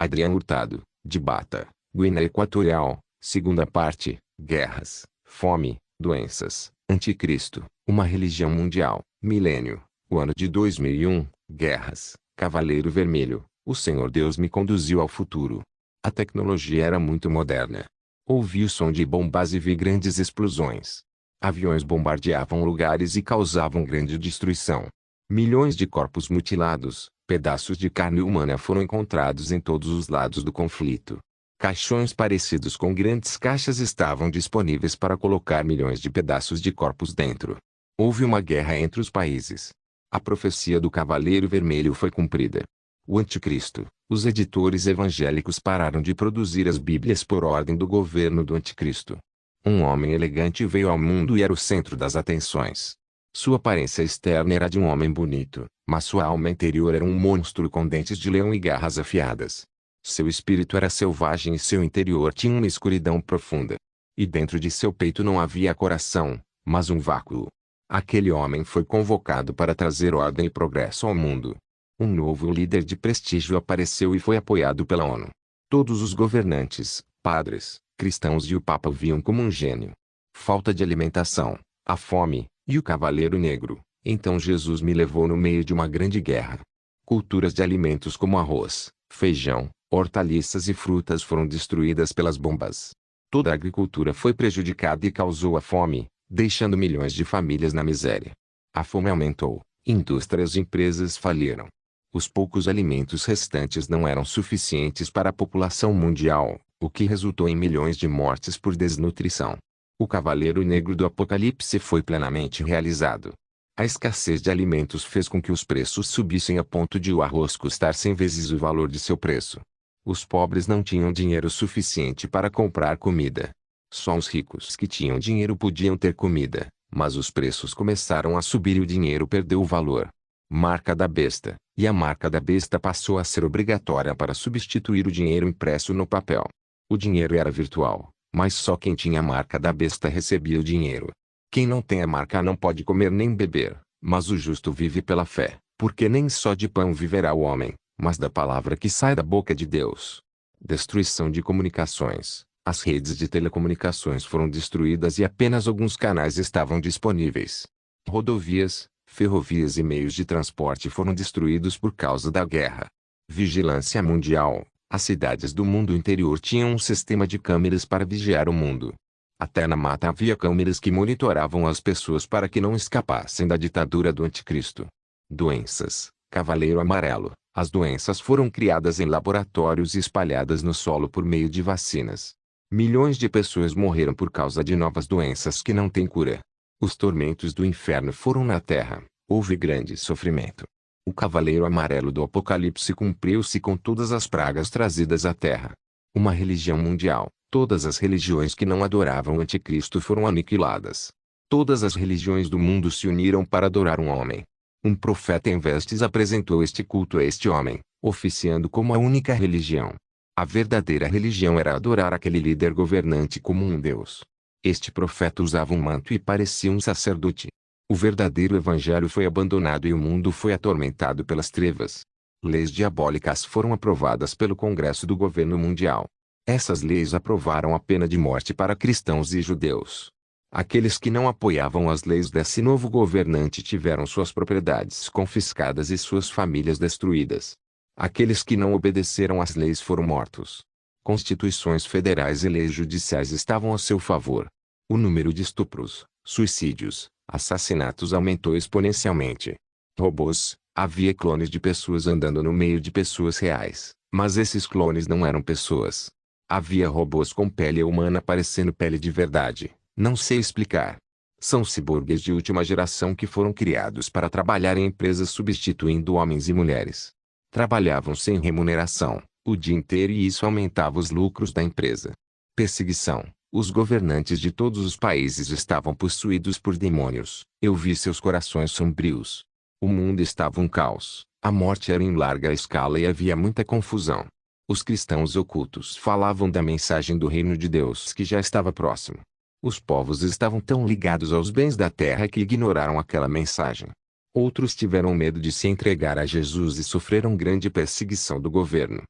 Adriano Hurtado, de Bata, Guiné Equatorial. Segunda parte: guerras, fome, doenças, anticristo, uma religião mundial. Milênio, o ano de 2001, guerras, Cavaleiro Vermelho, o Senhor Deus me conduziu ao futuro. A tecnologia era muito moderna. Ouvi o som de bombas e vi grandes explosões. Aviões bombardeavam lugares e causavam grande destruição. Milhões de corpos mutilados, pedaços de carne humana foram encontrados em todos os lados do conflito. Caixões parecidos com grandes caixas estavam disponíveis para colocar milhões de pedaços de corpos dentro. Houve uma guerra entre os países. A profecia do Cavaleiro Vermelho foi cumprida. O Anticristo. Os editores evangélicos pararam de produzir as Bíblias por ordem do governo do Anticristo. Um homem elegante veio ao mundo e era o centro das atenções. Sua aparência externa era de um homem bonito, mas sua alma interior era um monstro com dentes de leão e garras afiadas. Seu espírito era selvagem e seu interior tinha uma escuridão profunda. E dentro de seu peito não havia coração, mas um vácuo. Aquele homem foi convocado para trazer ordem e progresso ao mundo. Um novo líder de prestígio apareceu e foi apoiado pela ONU. Todos os governantes, padres, cristãos e o Papa o viam como um gênio. Falta de alimentação, a fome, e o Cavaleiro Negro. Então Jesus me levou no meio de uma grande guerra. Culturas de alimentos como arroz, feijão, hortaliças e frutas foram destruídas pelas bombas. Toda a agricultura foi prejudicada e causou a fome, deixando milhões de famílias na miséria. A fome aumentou, indústrias e empresas faliram. Os poucos alimentos restantes não eram suficientes para a população mundial, o que resultou em milhões de mortes por desnutrição. O Cavaleiro Negro do Apocalipse foi plenamente realizado. A escassez de alimentos fez com que os preços subissem a ponto de o arroz custar 100 vezes o valor de seu preço. Os pobres não tinham dinheiro suficiente para comprar comida. Só os ricos que tinham dinheiro podiam ter comida, mas os preços começaram a subir e o dinheiro perdeu o valor. Marca da besta. E a marca da besta passou a ser obrigatória para substituir o dinheiro impresso no papel. O dinheiro era virtual, mas só quem tinha a marca da besta recebia o dinheiro. Quem não tem a marca não pode comer nem beber, mas o justo vive pela fé, porque nem só de pão viverá o homem, mas da palavra que sai da boca de Deus. Destruição de comunicações. As redes de telecomunicações foram destruídas e apenas alguns canais estavam disponíveis. Rodovias, ferrovias e meios de transporte foram destruídos por causa da guerra. Vigilância mundial. As cidades do mundo interior tinham um sistema de câmeras para vigiar o mundo. Até na mata havia câmeras que monitoravam as pessoas para que não escapassem da ditadura do Anticristo. Doenças. Cavaleiro Amarelo. As doenças foram criadas em laboratórios e espalhadas no solo por meio de vacinas. Milhões de pessoas morreram por causa de novas doenças que não têm cura. Os tormentos do inferno foram na terra. Houve grande sofrimento. O Cavaleiro Amarelo do Apocalipse cumpriu-se com todas as pragas trazidas à terra. Uma religião mundial. Todas as religiões que não adoravam o Anticristo foram aniquiladas. Todas as religiões do mundo se uniram para adorar um homem. Um profeta em vestes apresentou este culto a este homem, oficiando como a única religião. A verdadeira religião era adorar aquele líder governante como um deus. Este profeta usava um manto e parecia um sacerdote. O verdadeiro evangelho foi abandonado e o mundo foi atormentado pelas trevas. Leis diabólicas foram aprovadas pelo Congresso do Governo Mundial. Essas leis aprovaram a pena de morte para cristãos e judeus. Aqueles que não apoiavam as leis desse novo governante tiveram suas propriedades confiscadas e suas famílias destruídas. Aqueles que não obedeceram às leis foram mortos. Constituições federais e leis judiciais estavam a seu favor. O número de estupros, suicídios, assassinatos aumentou exponencialmente. Robôs. Havia clones de pessoas andando no meio de pessoas reais, mas esses clones não eram pessoas. Havia robôs com pele humana parecendo pele de verdade. Não sei explicar. São ciborgues de última geração que foram criados para trabalhar em empresas substituindo homens e mulheres. Trabalhavam sem remuneração, o dia inteiro e isso aumentava os lucros da empresa. Perseguição. Os governantes de todos os países estavam possuídos por demônios. Eu vi seus corações sombrios. O mundo estava um caos. A morte era em larga escala e havia muita confusão. Os cristãos ocultos falavam da mensagem do reino de Deus que já estava próximo. Os povos estavam tão ligados aos bens da terra que ignoraram aquela mensagem. Outros tiveram medo de se entregar a Jesus e sofreram grande perseguição do governo.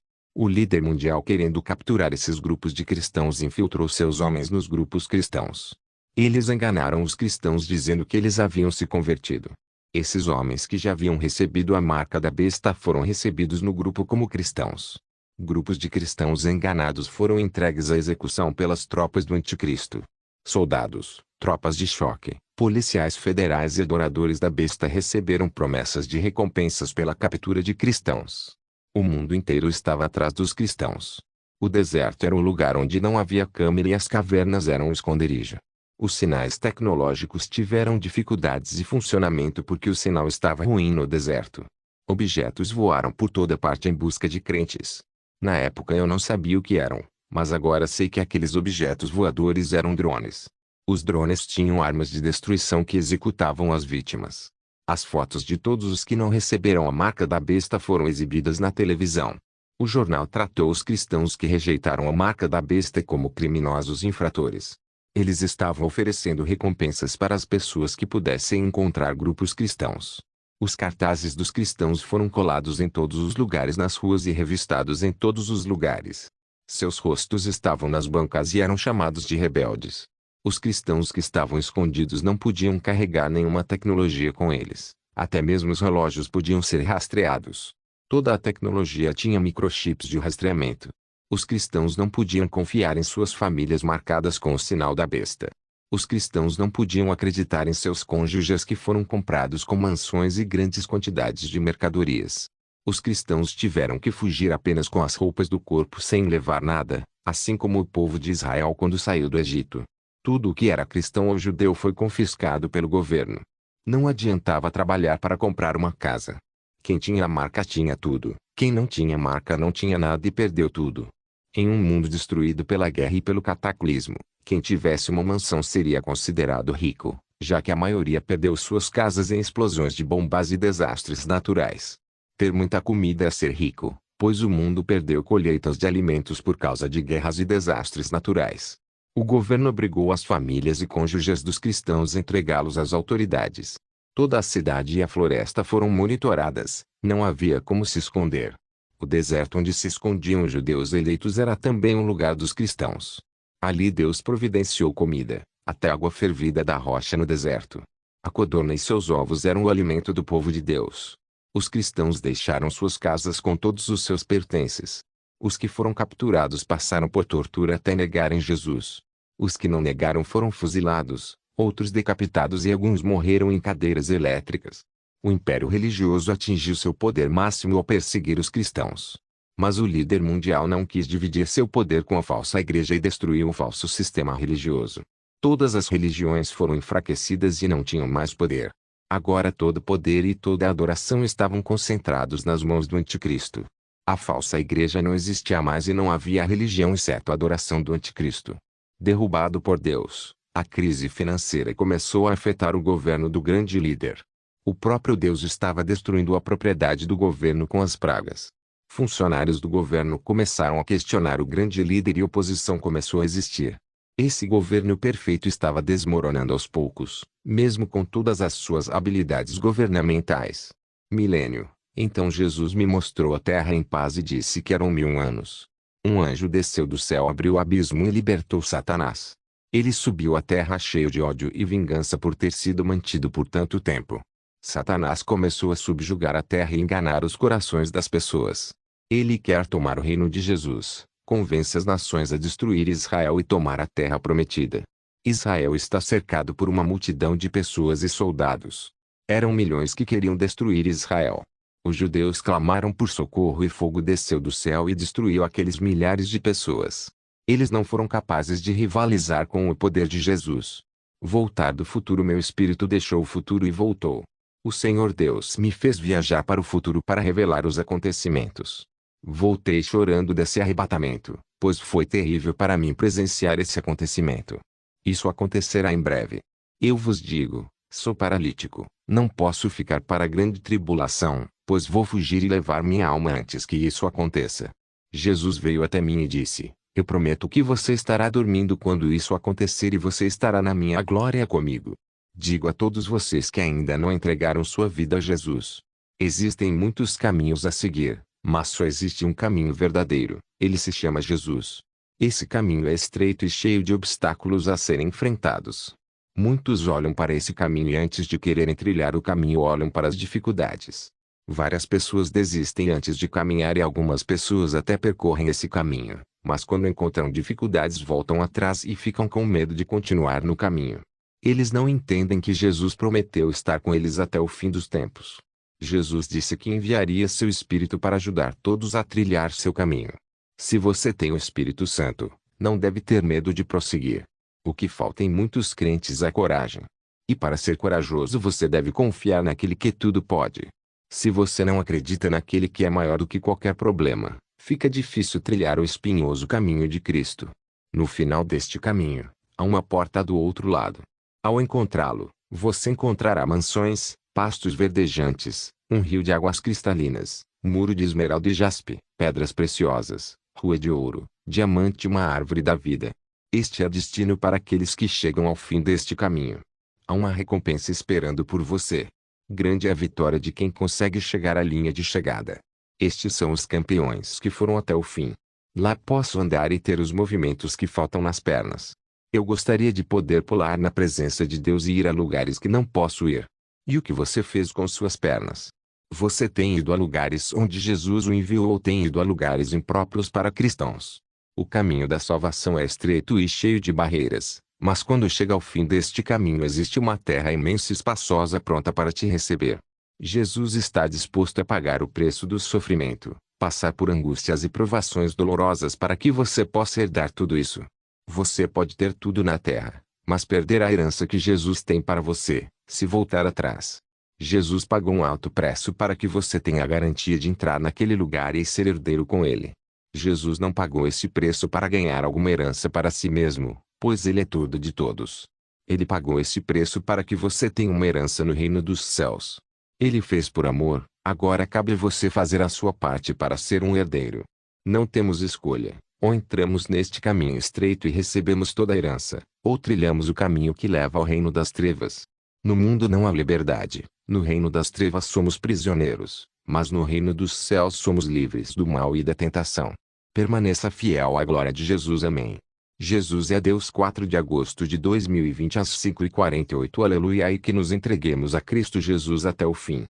O líder mundial, querendo capturar esses grupos de cristãos, infiltrou seus homens nos grupos cristãos. Eles enganaram os cristãos dizendo que eles haviam se convertido. Esses homens que já haviam recebido a marca da besta foram recebidos no grupo como cristãos. Grupos de cristãos enganados foram entregues à execução pelas tropas do anticristo. Soldados, tropas de choque, policiais federais e adoradores da besta receberam promessas de recompensas pela captura de cristãos. O mundo inteiro estava atrás dos cristãos. O deserto era o lugar onde não havia câmera e as cavernas eram um esconderijo. Os sinais tecnológicos tiveram dificuldades de funcionamento porque o sinal estava ruim no deserto. Objetos voaram por toda parte em busca de crentes. Na época eu não sabia o que eram, mas agora sei que aqueles objetos voadores eram drones. Os drones tinham armas de destruição que executavam as vítimas. As fotos de todos os que não receberam a marca da besta foram exibidas na televisão. O jornal tratou os cristãos que rejeitaram a marca da besta como criminosos infratores. Eles estavam oferecendo recompensas para as pessoas que pudessem encontrar grupos cristãos. Os cartazes dos cristãos foram colados em todos os lugares nas ruas e revistados em todos os lugares. Seus rostos estavam nas bancas e eram chamados de rebeldes. Os cristãos que estavam escondidos não podiam carregar nenhuma tecnologia com eles. Até mesmo os relógios podiam ser rastreados. Toda a tecnologia tinha microchips de rastreamento. Os cristãos não podiam confiar em suas famílias marcadas com o sinal da besta. Os cristãos não podiam acreditar em seus cônjuges que foram comprados com mansões e grandes quantidades de mercadorias. Os cristãos tiveram que fugir apenas com as roupas do corpo sem levar nada, assim como o povo de Israel quando saiu do Egito. Tudo o que era cristão ou judeu foi confiscado pelo governo. Não adiantava trabalhar para comprar uma casa. Quem tinha a marca tinha tudo, quem não tinha marca não tinha nada e perdeu tudo. Em um mundo destruído pela guerra e pelo cataclismo, quem tivesse uma mansão seria considerado rico, já que a maioria perdeu suas casas em explosões de bombas e desastres naturais. Ter muita comida é ser rico, pois o mundo perdeu colheitas de alimentos por causa de guerras e desastres naturais. O governo obrigou as famílias e cônjuges dos cristãos a entregá-los às autoridades. Toda a cidade e a floresta foram monitoradas, não havia como se esconder. O deserto onde se escondiam os judeus eleitos era também um lugar dos cristãos. Ali Deus providenciou comida, até água fervida da rocha no deserto. A codorna e seus ovos eram o alimento do povo de Deus. Os cristãos deixaram suas casas com todos os seus pertences. Os que foram capturados passaram por tortura até negarem Jesus. Os que não negaram foram fuzilados, outros decapitados e alguns morreram em cadeiras elétricas. O império religioso atingiu seu poder máximo ao perseguir os cristãos. Mas o líder mundial não quis dividir seu poder com a falsa igreja e destruiu o falso sistema religioso. Todas as religiões foram enfraquecidas e não tinham mais poder. Agora todo o poder e toda a adoração estavam concentrados nas mãos do anticristo. A falsa igreja não existia mais e não havia religião exceto a adoração do anticristo. Derrubado por Deus, a crise financeira começou a afetar o governo do grande líder. O próprio Deus estava destruindo a propriedade do governo com as pragas. Funcionários do governo começaram a questionar o grande líder e oposição começou a existir. Esse governo perfeito estava desmoronando aos poucos, mesmo com todas as suas habilidades governamentais. Milênio. Então Jesus me mostrou a terra em paz e disse que eram 1000 anos. Um anjo desceu do céu, abriu o abismo e libertou Satanás. Ele subiu à terra cheio de ódio e vingança por ter sido mantido por tanto tempo. Satanás começou a subjugar a terra e enganar os corações das pessoas. Ele quer tomar o reino de Jesus, convence as nações a destruir Israel e tomar a terra prometida. Israel está cercado por uma multidão de pessoas e soldados. Eram milhões que queriam destruir Israel. Os judeus clamaram por socorro e fogo desceu do céu e destruiu aqueles milhares de pessoas. Eles não foram capazes de rivalizar com o poder de Jesus. Voltar do futuro, meu espírito deixou o futuro e voltou. O Senhor Deus me fez viajar para o futuro para revelar os acontecimentos. Voltei chorando desse arrebatamento, pois foi terrível para mim presenciar esse acontecimento. Isso acontecerá em breve. Eu vos digo, sou paralítico, não posso ficar para a grande tribulação, pois vou fugir e levar minha alma antes que isso aconteça. Jesus veio até mim e disse, eu prometo que você estará dormindo quando isso acontecer e você estará na minha glória comigo. Digo a todos vocês que ainda não entregaram sua vida a Jesus. Existem muitos caminhos a seguir, Mas só existe um caminho verdadeiro, ele se chama Jesus. Esse caminho é estreito e cheio de obstáculos a serem enfrentados. Muitos olham para esse caminho e antes de quererem trilhar o caminho olham para as dificuldades. Várias pessoas desistem antes de caminhar e algumas pessoas até percorrem esse caminho, mas quando encontram dificuldades voltam atrás e ficam com medo de continuar no caminho. Eles não entendem que Jesus prometeu estar com eles até o fim dos tempos. Jesus disse que enviaria seu Espírito para ajudar todos a trilhar seu caminho. Se você tem o Espírito Santo, não deve ter medo de prosseguir. O que falta em muitos crentes é coragem. E para ser corajoso você deve confiar naquele que tudo pode. Se você não acredita naquele que é maior do que qualquer problema, fica difícil trilhar o espinhoso caminho de Cristo. No final deste caminho, há uma porta do outro lado. Ao encontrá-lo, você encontrará mansões, pastos verdejantes, um rio de águas cristalinas, muro de esmeralda e jaspe, pedras preciosas, rua de ouro, diamante e uma árvore da vida. Este é o destino para aqueles que chegam ao fim deste caminho. Há uma recompensa esperando por você. Grande é a vitória de quem consegue chegar à linha de chegada. Estes são os campeões que foram até o fim. Lá posso andar e ter os movimentos que faltam nas pernas. Eu gostaria de poder pular na presença de Deus e ir a lugares que não posso ir. E o que você fez com suas pernas? Você tem ido a lugares onde Jesus o enviou ou tem ido a lugares impróprios para cristãos? O caminho da salvação é estreito e cheio de barreiras, mas quando chega ao fim deste caminho existe uma terra imensa e espaçosa pronta para te receber. Jesus está disposto a pagar o preço do sofrimento, passar por angústias e provações dolorosas para que você possa herdar tudo isso. Você pode ter tudo na terra, mas perder a herança que Jesus tem para você, se voltar atrás. Jesus pagou um alto preço para que você tenha a garantia de entrar naquele lugar e ser herdeiro com ele. Jesus não pagou esse preço para ganhar alguma herança para si mesmo, pois ele é tudo de todos. Ele pagou esse preço para que você tenha uma herança no reino dos céus. Ele fez por amor, agora cabe a você fazer a sua parte para ser um herdeiro. Não temos escolha, ou entramos neste caminho estreito e recebemos toda a herança, ou trilhamos o caminho que leva ao reino das trevas. No mundo não há liberdade, no reino das trevas somos prisioneiros, mas no reino dos céus somos livres do mal e da tentação. Permaneça fiel à glória de Jesus. Amém. Jesus é Deus. 4 de agosto de 2020 às 5h48. Aleluia. E que nos entreguemos a Cristo Jesus até o fim.